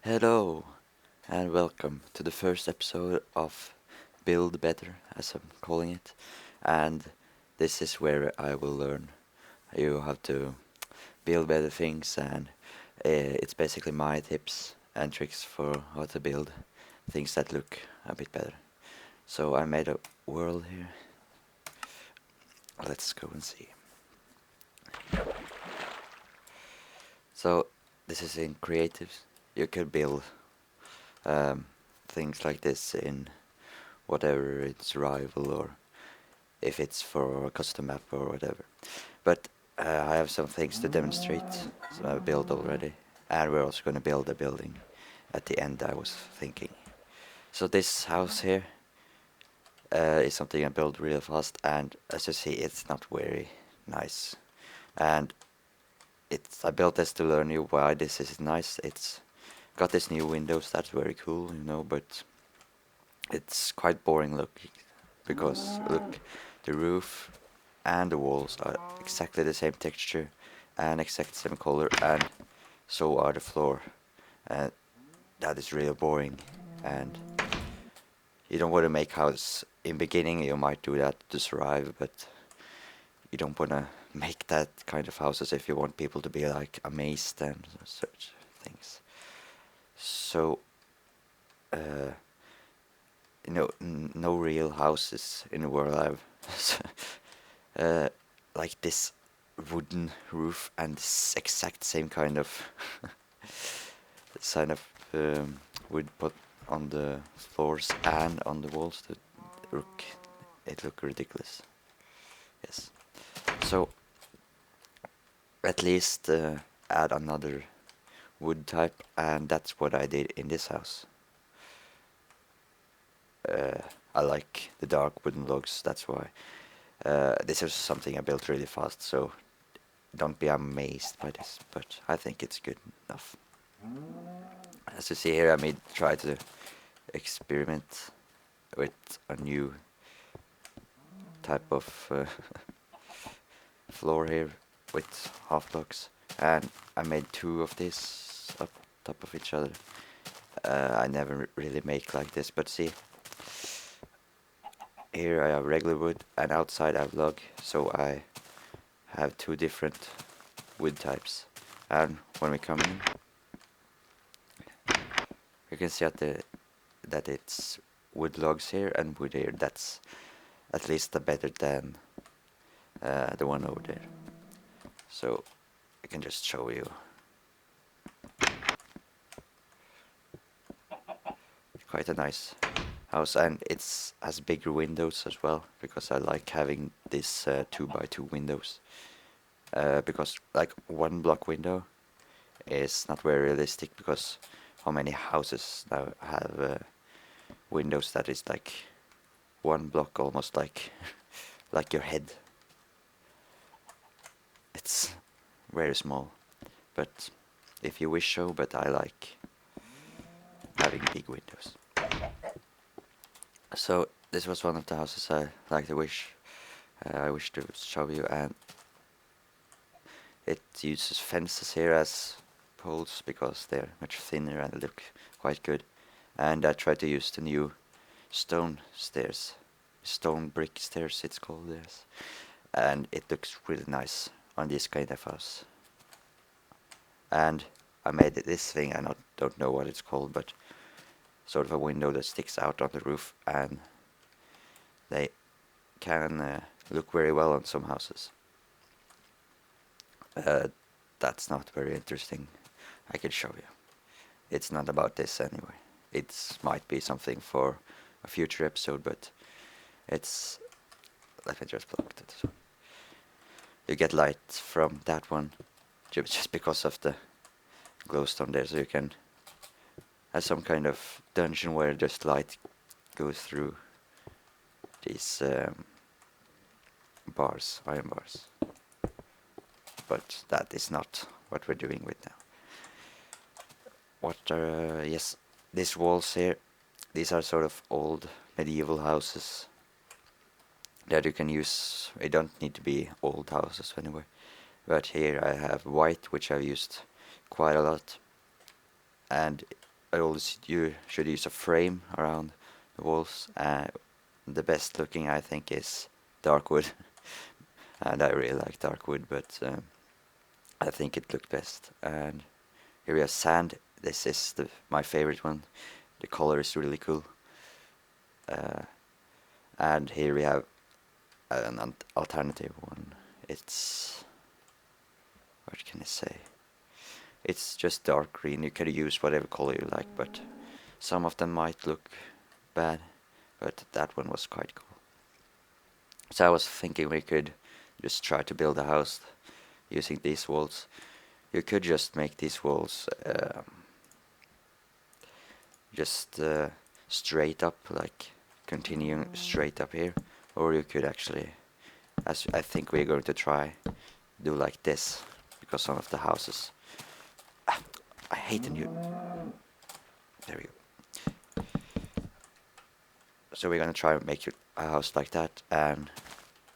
Hello and welcome to the first episode of Build Better, as I'm calling it. And this is where I will learn you how to build better things, and it's basically my tips and tricks for how to build things that look a bit better. So I made a world here. Let's go and see. So this is in creatives. You could build um, things like this in whatever it's rival or if it's for a custom map or whatever. But I have some things to demonstrate, so I've built already, and we're also going to build a building at the end, I was thinking. So this house here is something I built really fast, and as you see, it's not very nice. And I built this to learn you why this is nice. It's got this new windows, that's very cool, but it's quite boring looking because look, the roof and the walls are exactly the same texture and exact same color, and so are the floor, and that is really boring. And you don't want to make house in beginning. You might do that to survive, but you don't want to make that kind of houses if you want people to be like amazed and such things. So uh, no real houses in the world have uh, like this wooden roof and this exact same kind of sign of wood put on the floors and on the walls. It look ridiculous. Yes. So at least add another wood type, and that's what I did in this house. I like the dark wooden logs, that's why. This is something I built really fast, so don't be amazed by this, but I think it's good enough. As you see here, I may try to experiment with a new type of floor here with half blocks, and I made two of these up top of each other. I never really make like this, but see, here I have regular wood and outside I have log, so I have two different wood types. And when we come in, you can see that it's wood logs here and wood here. That's at least better than the one over there. So I can just show you. Quite a nice house, and it's has bigger windows as well, because I like having this 2x2 windows. Because like one block window is not very realistic, because how many houses now have windows that is like one block, almost like like your head. It's very small, but if you wish so, but I like having big windows. So this was one of the houses I wish to show you, and it uses fences here as poles because they're much thinner and look quite good. And I tried to use the new stone stairs, stone brick stairs it's called, yes. And it looks really nice on this kind of house. And I made this thing, I don't know what it's called, but sort of a window that sticks out on the roof, and they can look very well on some houses. That's not very interesting. I can show you. It's not about this anyway. It might be something for a future episode, but it's... Let me just plug it. You get light from that one just because of the glowstone there, so you can have some kind of dungeon where just light goes through these bars, iron bars. But that is not what we're doing with now. Yes, these walls here, these are sort of old medieval houses that you can use. They don't need to be old houses anyway. But here I have white, which I've used quite a lot. And you should use a frame around the walls. The best looking I think is dark wood, and I really like dark wood, but I think it looked best. And here we have sand. This is my favorite one. The color is really cool. And here we have an alternative one. It's, what can I say? It's just dark green. You can use whatever color you like, but some of them might look bad, but that one was quite cool. So I was thinking we could just try to build a house using these walls. You could just make these walls just straight up, like continuing straight up here, or you could actually, as I think we're going to try, do like this, because some of the houses, I hate the new, there we go. So we're gonna try and make a house like that, and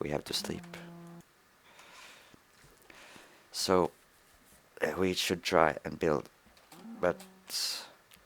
we have to sleep. So we should try and build, but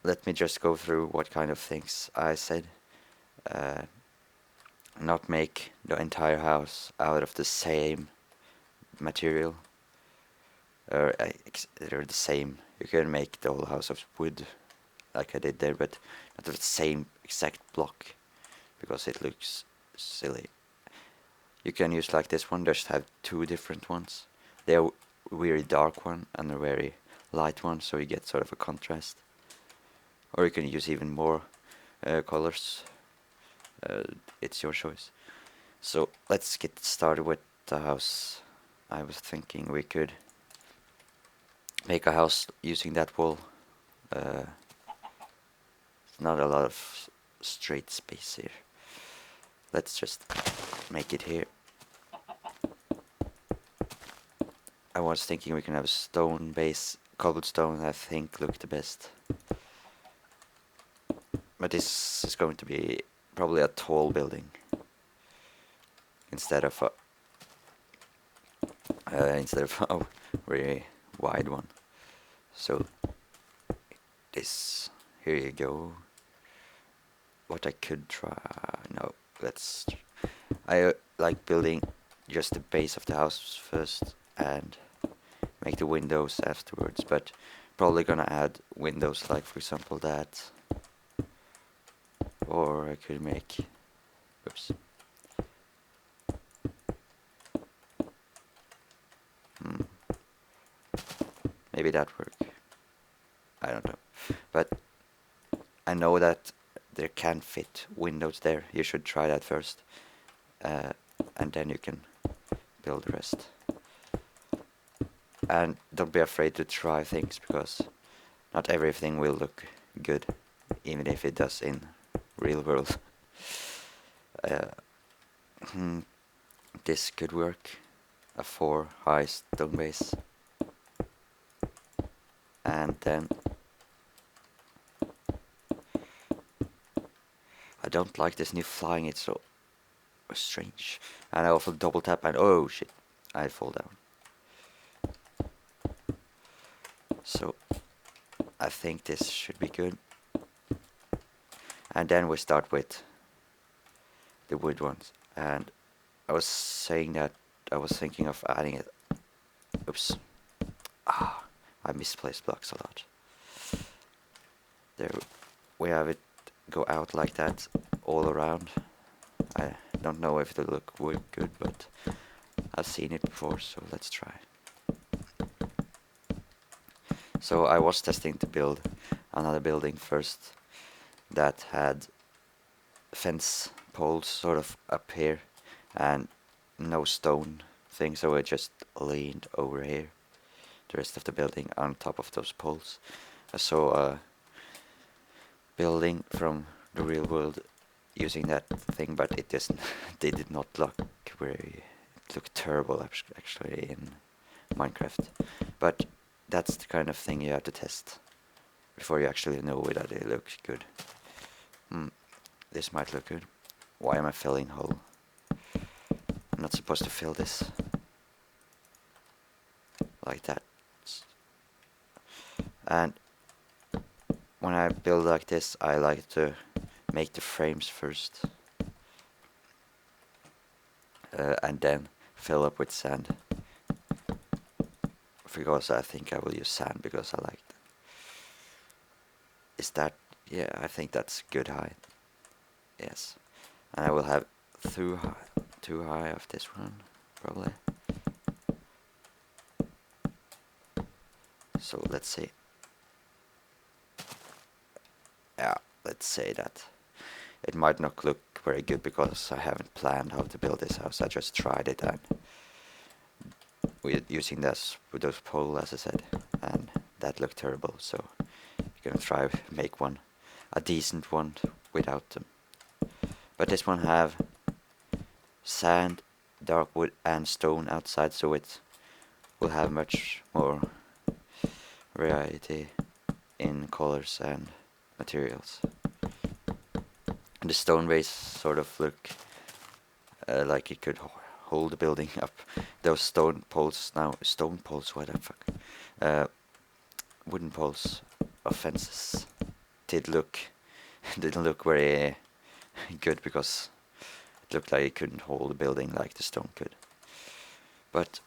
let me just go through what kind of things I said. Not make the entire house out of the same material, or they're the same. You can make the whole house of wood, like I did there, but not of the same exact block, because it looks silly. You can use like this one, just have two different ones. They're very dark one and a very light one, so you get sort of a contrast. Or you can use even more colors. It's your choice. So let's get started with the house. I was thinking we could make a house using that wall. Not a lot of straight space here. Let's just make it here. I was thinking we can have a stone base, cobblestone I think look the best. But this is going to be probably a tall building instead of a very wide one. So this, here you go. What I could try, no, I like building just the base of the house first and make the windows afterwards, but probably gonna add windows like for example that, or I could make, oops, maybe that work, I don't know, but I know that there can fit windows there. You should try that first, and then you can build the rest. And don't be afraid to try things, because not everything will look good, even if it does in real world. This could work, a 4 high stone base, and then I don't like this new flying, it's so strange. And I also double tap and oh shit, I fall down. So I think this should be good. And then we start with the wood ones. And I was saying that I was thinking of adding it. Oops. I misplaced blocks a lot. There we have it go out like that all around. I don't know if it'll look good, but I've seen it before, so let's try. So I was testing to build another building first that had fence poles sort of up here and no stone thing, so I just leaned over here, the rest of the building on top of those poles. I saw a building from the real world using that thing, but it doesn't. They did not look very. It looked terrible actually in Minecraft. But that's the kind of thing you have to test before you actually know that it looks good. This might look good. Why am I filling hole? I'm not supposed to fill this like that. And when I build like this, I like to make the frames first, and then fill up with sand, because I think I will use sand because I like it. Is that, yeah, I think that's good height. Yes, and I will have too high of this one probably. So let's see. Yeah, let's say that it might not look very good because I haven't planned how to build this house. I just tried it and with using this with those poles, as I said, and that looked terrible. So you're gonna try make one, a decent one without them. But this one have sand, dark wood, and stone outside, so it will have much more variety in colors and materials. And the stone base sort of look like it could hold the building up. Those stone poles now, what the fuck? Wooden poles of fences didn't look very good because it looked like it couldn't hold the building like the stone could. But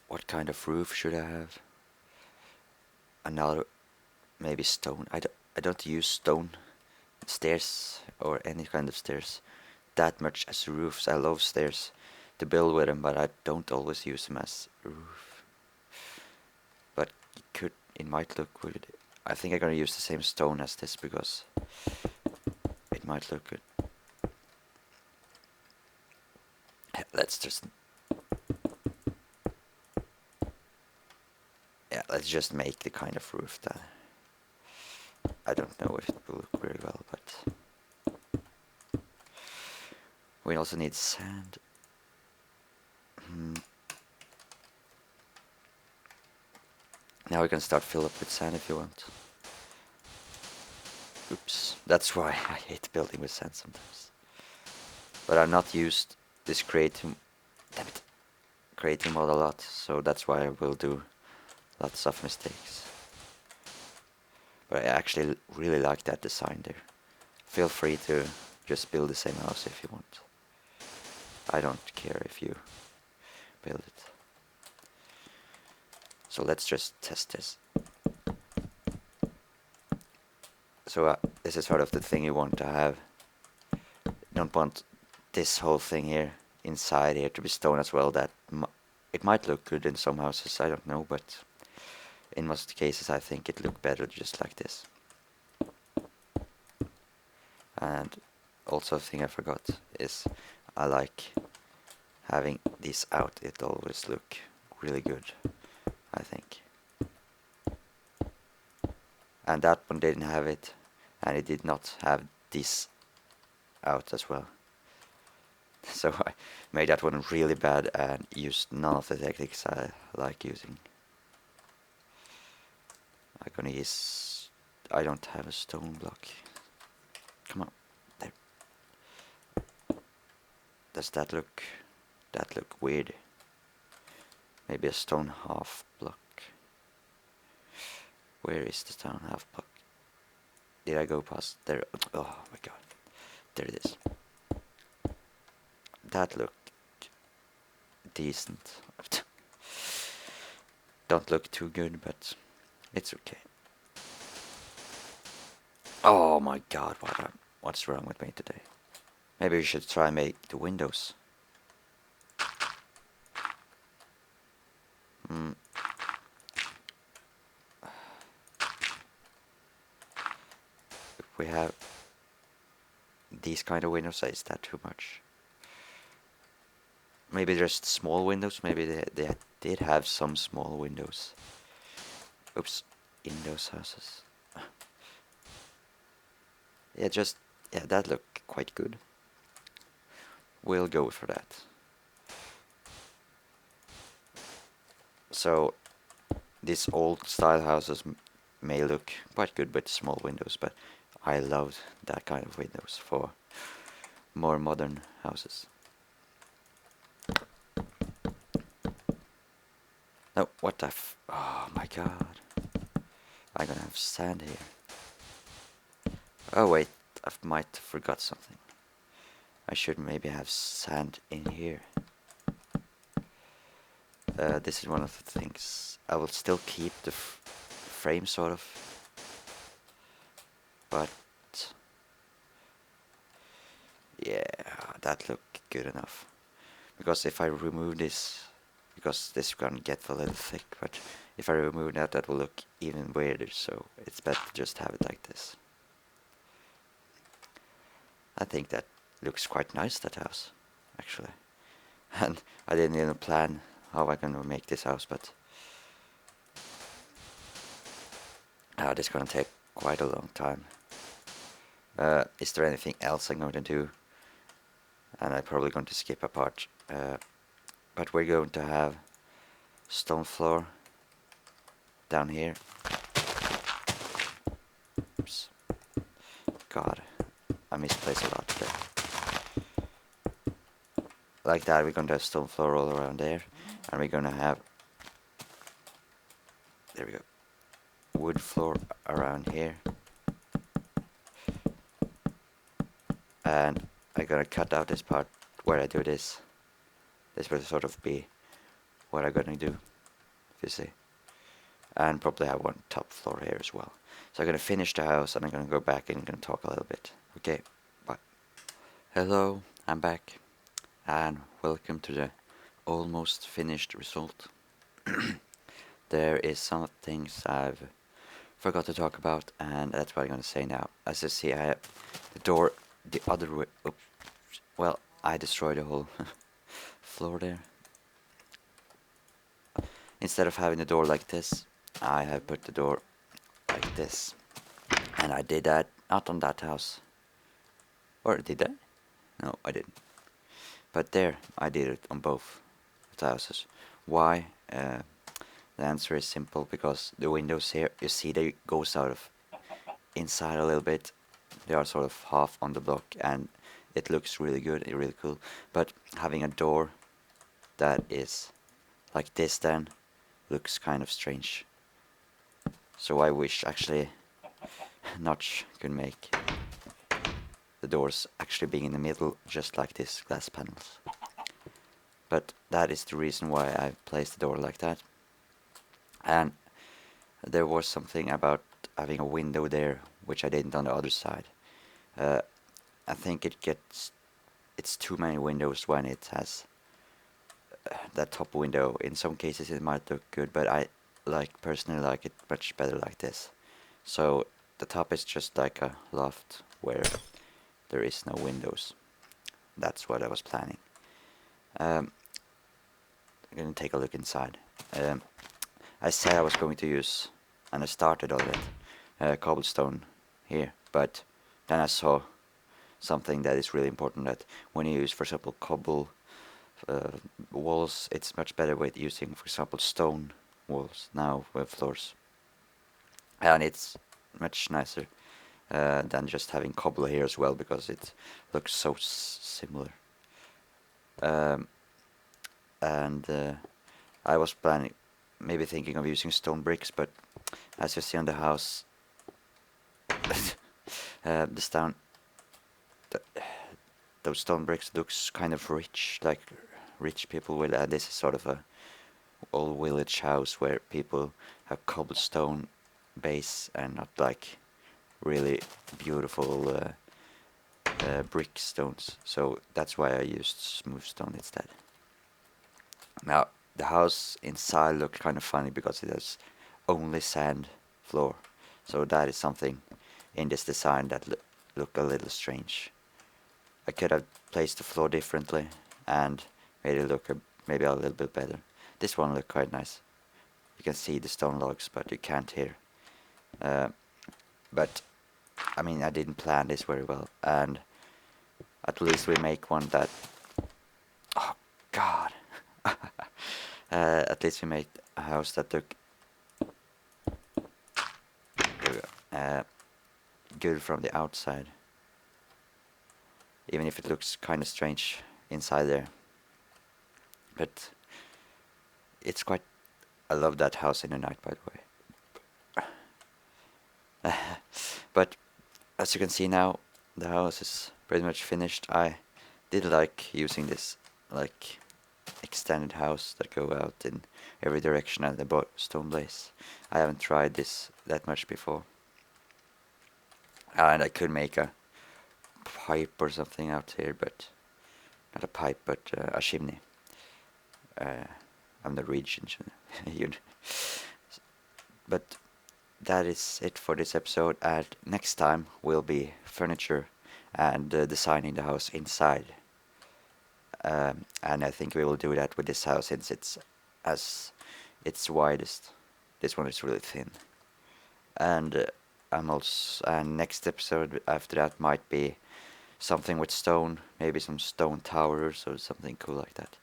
what kind of roof should I have? Another, maybe stone. I don't use stone stairs or any kind of stairs that much as roofs. I love stairs to build with them, but I don't always use them as roof. But it might look good. I think I'm gonna use the same stone as this because it might look good. Let's just make the kind of roof that I don't know if it will look very well, but we also need sand. Now we can start fill up with sand if you want. Oops, that's why I hate building with sand sometimes. But I've not used this creative mod a lot, so that's why I will do lots of mistakes. But I actually really like that design there. Feel free to just build the same house if you want. I don't care if you build it. So let's just test this. So this is sort of the thing you want to have. You don't want this whole thing here inside here to be stone as well. That it might look good in some houses, I don't know, but in most cases I think it look better just like this. And also a thing I forgot is I like having this out. It always look really good, I think. And that one didn't have it, and it did not have this out as well. So I made that one really bad and used none of the techniques I like using. I'm gonna use... I don't have a stone block. Come on, there. Does that look... that look weird? Maybe a stone half block. Where is the stone half block? Did I go past there? Oh my god. There it is. That looked decent. Don't look too good, but it's okay. Oh my god, what's wrong with me today? Maybe we should try and make the windows. If we have these kind of windows, is that too much? Maybe just small windows. Maybe they did have some small windows. Oops, in those houses. Yeah, that looked quite good. We'll go for that. So these old style houses may look quite good with small windows, but I love that kind of windows for more modern houses. No, what the oh my god. I'm gonna have sand here. Oh wait, I might have forgot something. I should maybe have sand in here. This is one of the things. I will still keep the frame sort of, but yeah, that looked good enough. Because if I remove this, because this is gonna get a little thick, but if I remove that, that will look even weirder, so it's better to just have it like this. I think that looks quite nice, that house, actually. And I didn't even plan how I'm gonna make this house, but this is gonna take quite a long time. Is there anything else I'm going to do? And I'm probably going to skip a part. But we're going to have stone floor down here. Oops. God, I misplaced a lot today. Like that, we're going to have stone floor all around there. And we're going to have, there we go, wood floor around here. And I'm going to cut out this part where I do this. This will sort of be what I'm going to do, if you see. And probably have one top floor here as well. So I'm going to finish the house and I'm going to go back and I'm going to talk a little bit. Okay, bye. Hello, I'm back. And welcome to the almost finished result. There is some things I've forgot to talk about, and that's what I'm gonna say now. As you see, I have the door the other way. Oops. Well, I destroyed the whole floor there. Instead of having the door like this, I have put the door like this. And I did that not on that house. Or did I? No, I didn't. But there, I did it on both houses. Why? The answer is simple, because the windows here, you see they goes out of inside a little bit. They are sort of half on the block and it looks really good, really cool. But having a door that is like this then looks kind of strange. So I wish actually Notch could make the doors actually being in the middle, just like this glass panels. But that is the reason why I placed the door like that. And there was something about having a window there, which I didn't on the other side. I think it's too many windows when it has that top window. In some cases it might look good, but I personally like it much better like this. So the top is just like a loft where there is no windows. That's what I was planning. I'm gonna take a look inside. I said I was going to use, and I started already, cobblestone here, but then I saw something that is really important, that when you use, for example, cobble walls, it's much better with using, for example, stone walls now with floors, and it's much nicer than just having cobble here as well, because it looks so similar. And I was planning, maybe thinking of using stone bricks, but as you see on the house, the stone, those stone bricks looks kind of rich, like rich people will. This is sort of a old village house where people have cobblestone base and not like really beautiful brick stones. So that's why I used smooth stone instead. Now the house inside looked kind of funny because it has only sand floor. So that is something in this design that look a little strange. I could have placed the floor differently and made it look maybe a little bit better. This one looked quite nice. You can see the stone logs, but you can't hear. But I mean, I didn't plan this very well, and at least we make one that. Oh God! At least we made a house that look good from the outside, even if it looks kind of strange inside there. But it's quite. I love that house in the night, by the way. But as you can see now, the house is pretty much finished. I did like using this like extended house that go out in every direction and the stone blaze. I haven't tried this that much before. And I could make a pipe or something out here, but not a pipe, but a chimney. I'm Norwegian, you know. But that is it for this episode, and next time will be furniture and designing the house inside. And I think we will do that with this house since it's as its widest. This one is really thin. And and next episode after that might be something with stone, maybe some stone towers or something cool like that.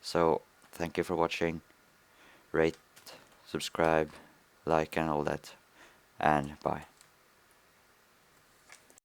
So thank you for watching. Rate, subscribe, like and all that, and bye.